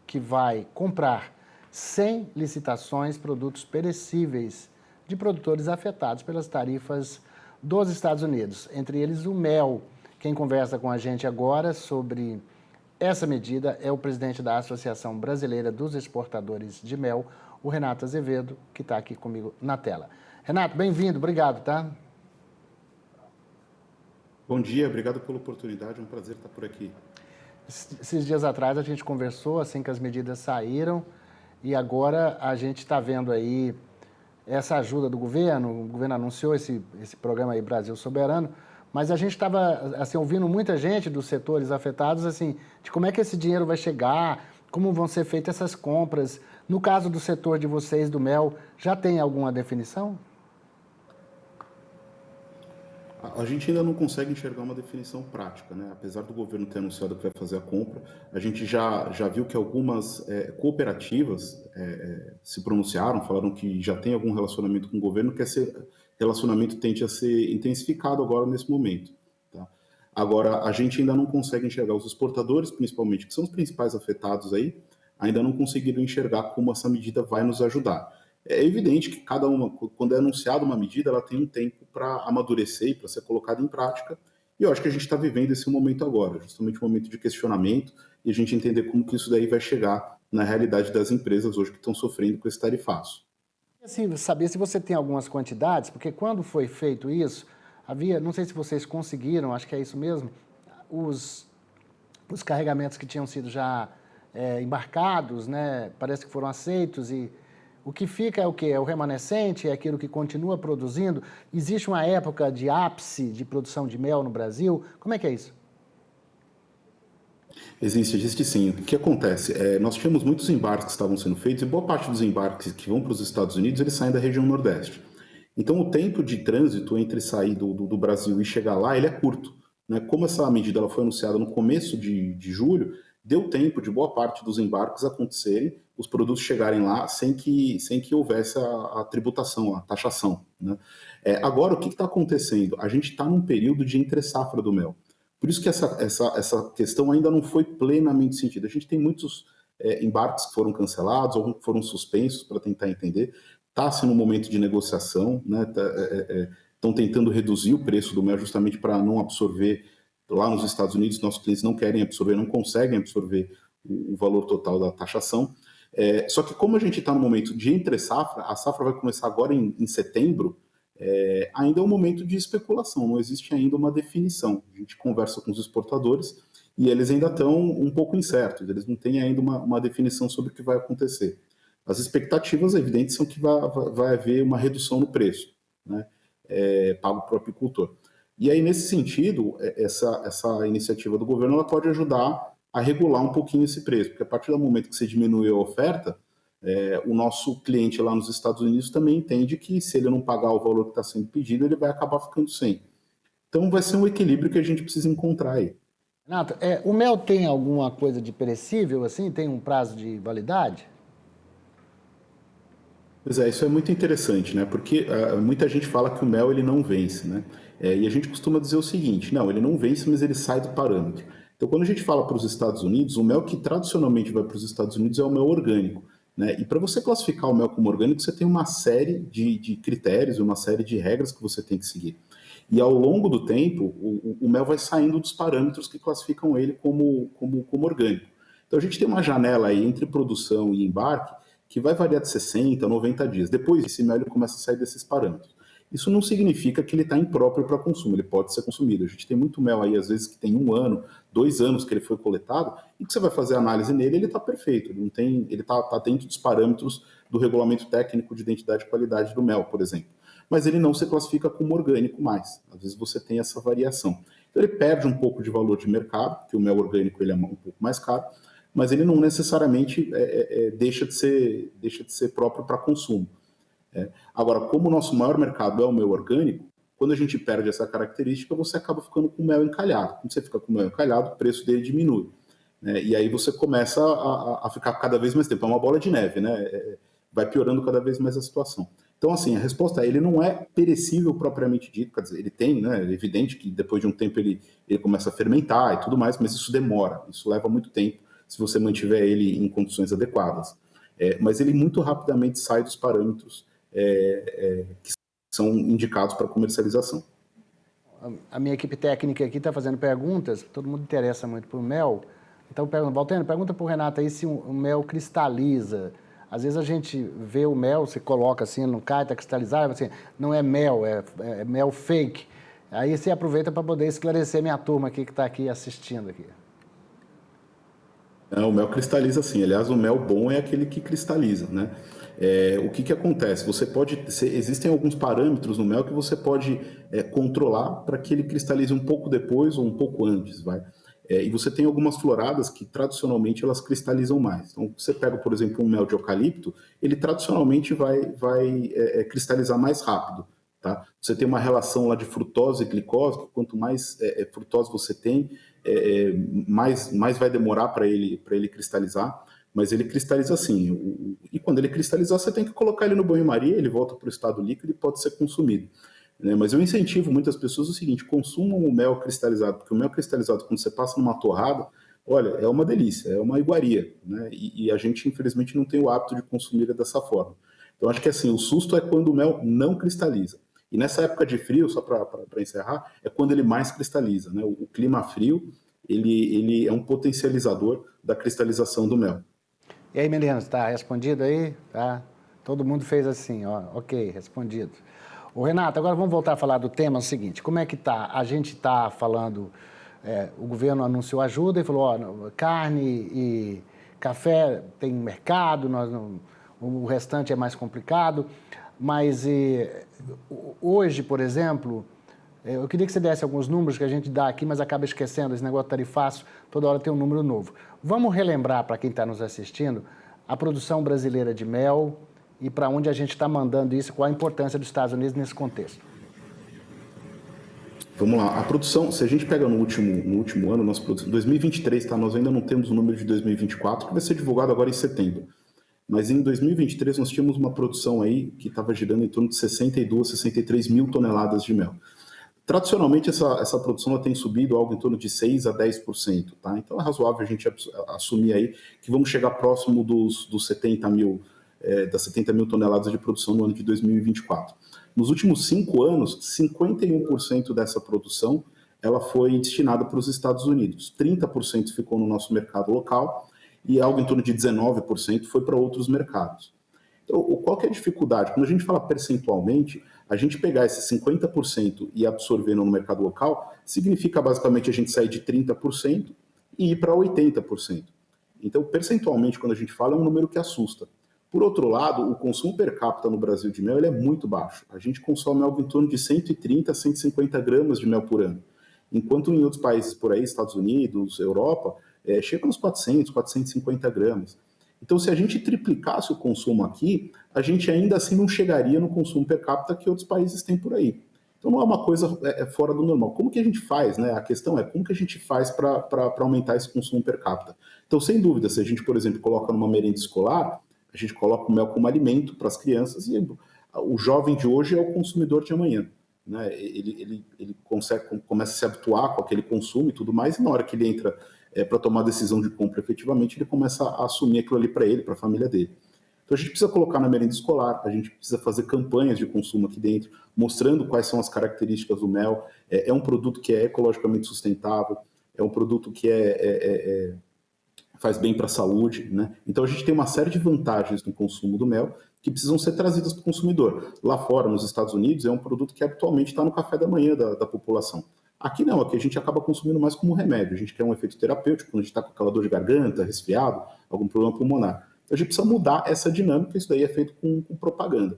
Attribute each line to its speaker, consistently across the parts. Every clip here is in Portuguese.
Speaker 1: que vai comprar sem licitações produtos perecíveis de produtores afetados pelas tarifas dos Estados Unidos, entre eles o mel. Quem conversa com a gente agora sobre essa medida é o presidente da Associação Brasileira dos Exportadores de Mel, o Renato Azevedo, que está aqui comigo na tela. Renato, bem-vindo, obrigado, tá?
Speaker 2: Bom dia, obrigado pela oportunidade, é um prazer estar por aqui.
Speaker 1: Esses dias atrás a gente conversou, assim que as medidas saíram, e agora a gente está vendo aí essa ajuda do governo. O governo anunciou esse programa aí Brasil Soberano, mas a gente estava assim, ouvindo muita gente dos setores afetados assim, de como é que esse dinheiro vai chegar, como vão ser feitas essas compras. No caso do setor de vocês, do mel, já tem alguma definição?
Speaker 2: A gente ainda não consegue enxergar uma definição prática, né? Apesar do governo ter anunciado que vai fazer a compra, a gente já viu que algumas cooperativas se pronunciaram, falaram que já tem algum relacionamento com o governo, que esse relacionamento tende a ser intensificado agora nesse momento. Tá? Agora, a gente ainda não consegue enxergar os exportadores, principalmente, que são os principais afetados aí, ainda não conseguiram enxergar como essa medida vai nos ajudar. É evidente que cada uma, quando é anunciada uma medida, ela tem um tempo para amadurecer e para ser colocada em prática. E eu acho que a gente está vivendo esse momento agora, justamente um momento de questionamento e a gente entender como que isso daí vai chegar na realidade das empresas hoje que estão sofrendo com esse tarifaço.
Speaker 1: Assim, saber se você tem algumas quantidades, porque quando foi feito isso, havia, não sei se vocês conseguiram, acho que é isso mesmo, os, os carregamentos que tinham sido já embarcados, né, parece que foram aceitos e o que fica é o quê? É o remanescente, é aquilo que continua produzindo. Existe uma época de ápice de produção de mel no Brasil? Como é que é isso?
Speaker 2: Existe sim. O que acontece? Nós tínhamos muitos embarques que estavam sendo feitos e boa parte dos embarques que vão para os Estados Unidos, eles saem da região Nordeste. Então, o tempo de trânsito entre sair do Brasil e chegar lá, ele é curto. Né? Como essa medida ela foi anunciada no começo de julho, deu tempo de boa parte dos embarques acontecerem, os produtos chegarem lá sem que houvesse a tributação, a taxação. Né? Agora, o que está acontecendo? A gente está num período de entre-safra do mel. Por isso que essa questão ainda não foi plenamente sentida. A gente tem muitos embarques que foram cancelados ou que foram suspensos para tentar entender. Está sendo um momento de negociação, né? Estão tentando reduzir o preço do mel justamente para não absorver. Lá nos Estados Unidos, nossos clientes não querem absorver, não conseguem absorver o valor total da taxação. Só que como a gente está no momento de entre-safra, a safra vai começar agora em setembro, ainda é um momento de especulação, não existe ainda uma definição. A gente conversa com os exportadores e eles ainda estão um pouco incertos, eles não têm ainda uma definição sobre o que vai acontecer. As expectativas evidentes são que vai haver uma redução no preço, né, pago para o apicultor. E aí, nesse sentido, essa iniciativa do governo ela pode ajudar a regular um pouquinho esse preço, porque a partir do momento que você diminui a oferta, o nosso cliente lá nos Estados Unidos também entende que se ele não pagar o valor que está sendo pedido, ele vai acabar ficando sem. Então vai ser um equilíbrio que a gente precisa encontrar aí.
Speaker 1: Renato, o mel tem alguma coisa de perecível, assim? Tem um prazo de validade?
Speaker 2: Pois isso é muito interessante, né? Porque muita gente fala que o mel ele não vence, né? E a gente costuma dizer o seguinte: não, ele não vence, mas ele sai do parâmetro. Então, quando a gente fala para os Estados Unidos, o mel que tradicionalmente vai para os Estados Unidos é o mel orgânico, né? E para você classificar o mel como orgânico, você tem uma série de critérios, uma série de regras que você tem que seguir. E ao longo do tempo, o mel vai saindo dos parâmetros que classificam ele como orgânico. Então, a gente tem uma janela aí entre produção e embarque que vai variar de 60 a 90 dias. Depois, esse mel ele começa a sair desses parâmetros. Isso não significa que ele está impróprio para consumo, ele pode ser consumido. A gente tem muito mel aí, às vezes, que tem 1 ano, 2 anos que ele foi coletado, e que você vai fazer a análise nele, ele está perfeito, ele está dentro dos parâmetros do regulamento técnico de identidade e qualidade do mel, por exemplo. Mas ele não se classifica como orgânico mais. Às vezes você tem essa variação. Então ele perde um pouco de valor de mercado, porque o mel orgânico ele é um pouco mais caro, mas ele não necessariamente deixa de ser próprio para consumo. Agora, como o nosso maior mercado é o mel orgânico, quando a gente perde essa característica, você acaba ficando com mel encalhado. Quando você fica com mel encalhado, o preço dele diminui. Né? E aí você começa a ficar cada vez mais tempo. É uma bola de neve, né? Vai piorando cada vez mais a situação. Então, assim, a resposta é, ele não é perecível propriamente dito, quer dizer, ele tem, né? É evidente que depois de um tempo ele começa a fermentar e tudo mais, mas isso demora, isso leva muito tempo. se você mantiver ele em condições adequadas. Mas ele muito rapidamente sai dos parâmetros que são indicados para comercialização.
Speaker 1: A minha equipe técnica aqui está fazendo perguntas, todo mundo interessa muito por mel. Então, Valtênio, pergunta para o Renato aí se o mel cristaliza. Às vezes a gente vê o mel, você coloca assim, não cai, está cristalizado, assim, não é mel, é mel fake. Aí você aproveita para poder esclarecer minha turma aqui que está aqui assistindo aqui.
Speaker 2: O mel cristaliza sim. Aliás, o mel bom é aquele que cristaliza, né? O que acontece? Existem alguns parâmetros no mel que você pode controlar para que ele cristalize um pouco depois ou um pouco antes, vai. E você tem algumas floradas que tradicionalmente elas cristalizam mais. Então, você pega, por exemplo, um mel de eucalipto, ele tradicionalmente vai cristalizar mais rápido. Tá? Você tem uma relação lá de frutose e glicose, que quanto mais frutose você tem, mais vai demorar para ele cristalizar, mas ele cristaliza assim. E quando ele cristalizar, você tem que colocar ele no banho-maria, ele volta para o estado líquido e pode ser consumido. Mas eu incentivo muitas pessoas o seguinte: consumam o mel cristalizado, porque o mel cristalizado, quando você passa numa torrada, olha, é uma delícia, é uma iguaria, né? E a gente, infelizmente, não tem o hábito de consumir dessa forma. Então, acho que assim, o susto é quando o mel não cristaliza. E nessa época de frio, só para encerrar, é quando ele mais cristaliza, né? O clima frio, ele é um potencializador da cristalização do mel.
Speaker 1: E aí, meninos, está respondido aí? Tá? Todo mundo fez assim, ó, ok, respondido. Ô, Renato, agora vamos voltar a falar do tema, é o seguinte, como é que tá? A gente está falando, o governo anunciou ajuda e falou, ó, carne e café tem mercado, o restante é mais complicado, mas hoje, por exemplo, eu queria que você desse alguns números que a gente dá aqui, mas acaba esquecendo, esse negócio tarifácio, toda hora tem um número novo. Vamos relembrar para quem está nos assistindo a produção brasileira de mel e para onde a gente está mandando isso, qual a importância dos Estados Unidos nesse contexto.
Speaker 2: Vamos lá, a produção, se a gente pega no último ano, nossa produção, 2023, tá? Nós ainda não temos o número de 2024, que vai ser divulgado agora em setembro. Mas em 2023 nós tínhamos uma produção aí que estava girando em torno de 62, 63 mil toneladas de mel. Tradicionalmente, essa produção ela tem subido algo em torno de 6 a 10%. Tá? Então é razoável a gente assumir aí que vamos chegar próximo dos 70 mil, das 70 mil toneladas de produção no ano de 2024. Nos últimos 5 anos, 51% dessa produção ela foi destinada para os Estados Unidos, 30% ficou no nosso mercado local e algo em torno de 19% foi para outros mercados. Então, qual que é a dificuldade? Quando a gente fala percentualmente, a gente pegar esses 50% e absorver no mercado local, significa basicamente a gente sair de 30% e ir para 80%. Então, percentualmente, quando a gente fala, é um número que assusta. Por outro lado, o consumo per capita no Brasil de mel ele é muito baixo. A gente consome algo em torno de 130 a 150 gramas de mel por ano. Enquanto em outros países por aí, Estados Unidos, Europa, chega nos 400, 450 gramas. Então, se a gente triplicasse o consumo aqui, a gente ainda assim não chegaria no consumo per capita que outros países têm por aí. Então, não é uma coisa fora do normal. Como que a gente faz, né? A questão é como que a gente faz para aumentar esse consumo per capita. Então, sem dúvida, se a gente, por exemplo, coloca numa merenda escolar, a gente coloca o mel como alimento para as crianças e o jovem de hoje é o consumidor de amanhã. Né? Ele começa a se habituar com aquele consumo e tudo mais, e na hora que ele entra para tomar a decisão de compra efetivamente, ele começa a assumir aquilo ali para ele, para a família dele. Então a gente precisa colocar na merenda escolar, a gente precisa fazer campanhas de consumo aqui dentro, mostrando quais são as características do mel. É um produto que é ecologicamente sustentável, é um produto que faz bem para a saúde, né? Então a gente tem uma série de vantagens no consumo do mel que precisam ser trazidas para o consumidor. Lá fora, nos Estados Unidos, é um produto que habitualmente está no café da manhã da população. Aqui não, aqui a gente acaba consumindo mais como remédio. A gente quer um efeito terapêutico quando a gente está com aquela dor de garganta, resfriado, algum problema pulmonar. Então a gente precisa mudar essa dinâmica, isso daí é feito com propaganda.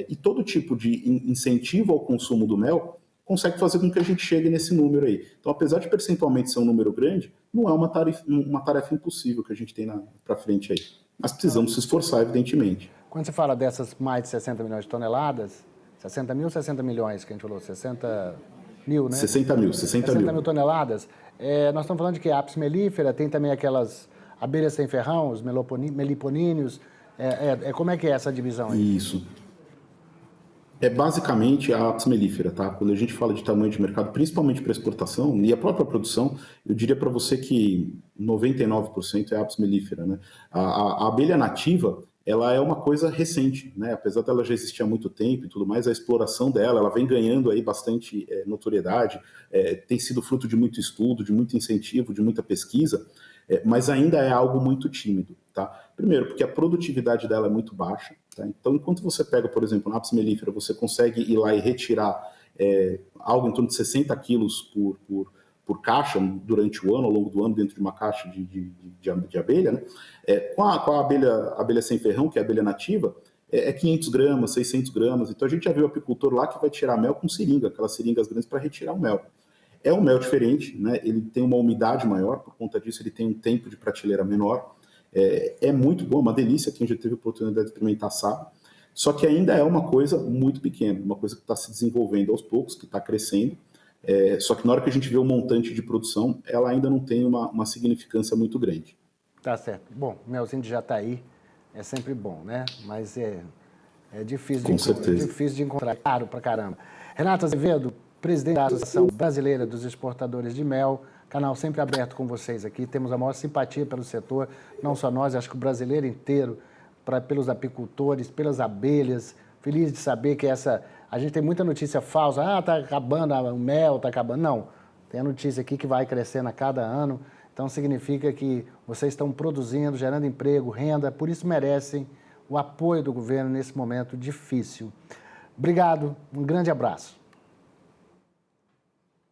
Speaker 2: E todo tipo de incentivo ao consumo do mel consegue fazer com que a gente chegue nesse número aí. Então, apesar de percentualmente ser um número grande, não é uma tarefa impossível que a gente tem para frente aí. Mas precisamos se esforçar, evidentemente.
Speaker 1: Quando você fala dessas mais de 60 milhões de toneladas, 60 mil ou 60 milhões que a gente falou? 60 mil, né?
Speaker 2: 60 mil.
Speaker 1: 60 mil toneladas. Nós estamos falando de que apis mellifera, tem também aquelas abelhas sem ferrão, os meliponíneos. Como é que é essa divisão aí?
Speaker 2: Isso. É basicamente a apis mellifera, tá? Quando a gente fala de tamanho de mercado, principalmente para exportação e a própria produção, eu diria para você que 99% é apis mellifera, né? A abelha nativa, ela é uma coisa recente, né? Apesar dela já existir há muito tempo e tudo mais, a exploração dela, ela vem ganhando aí bastante notoriedade, tem sido fruto de muito estudo, de muito incentivo, de muita pesquisa, mas ainda é algo muito tímido, tá? Primeiro, porque a produtividade dela é muito baixa, tá? Então, enquanto você pega, por exemplo, na apis mellifera, você consegue ir lá e retirar algo em torno de 60 quilos por caixa durante o ano, ao longo do ano, dentro de uma caixa de abelha, né? Com a abelha sem ferrão, que é a abelha nativa, 500 gramas, 600 gramas. Então, a gente já viu o apicultor lá que vai tirar mel com seringa, aquelas seringas grandes para retirar o mel. É um mel diferente, né? Ele tem uma umidade maior, por conta disso ele tem um tempo de prateleira menor. É muito bom, uma delícia, quem já teve a oportunidade de experimentar sabe. Só que ainda é uma coisa muito pequena, uma coisa que está se desenvolvendo aos poucos, que está crescendo. Só que na hora que a gente vê o montante de produção, ela ainda não tem uma significância muito grande.
Speaker 1: Tá certo. Bom, o melzinho de Jataí é sempre bom, né? Mas é difícil
Speaker 2: Com certeza.
Speaker 1: difícil de encontrar, caro pra caramba. Renato Azevedo, presidente da Associação Brasileira dos Exportadores de Mel, canal sempre aberto com vocês aqui. Temos a maior simpatia pelo setor, não só nós, acho que o brasileiro inteiro, pelos apicultores, pelas abelhas. Feliz de saber que a gente tem muita notícia falsa, tá acabando o mel, tá acabando. Não, tem a notícia aqui que vai crescendo a cada ano. Então significa que vocês estão produzindo, gerando emprego, renda, por isso merecem o apoio do governo nesse momento difícil. Obrigado, um grande abraço.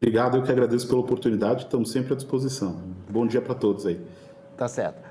Speaker 2: Obrigado, eu que agradeço pela oportunidade, estamos sempre à disposição. Bom dia para todos aí.
Speaker 1: Tá certo.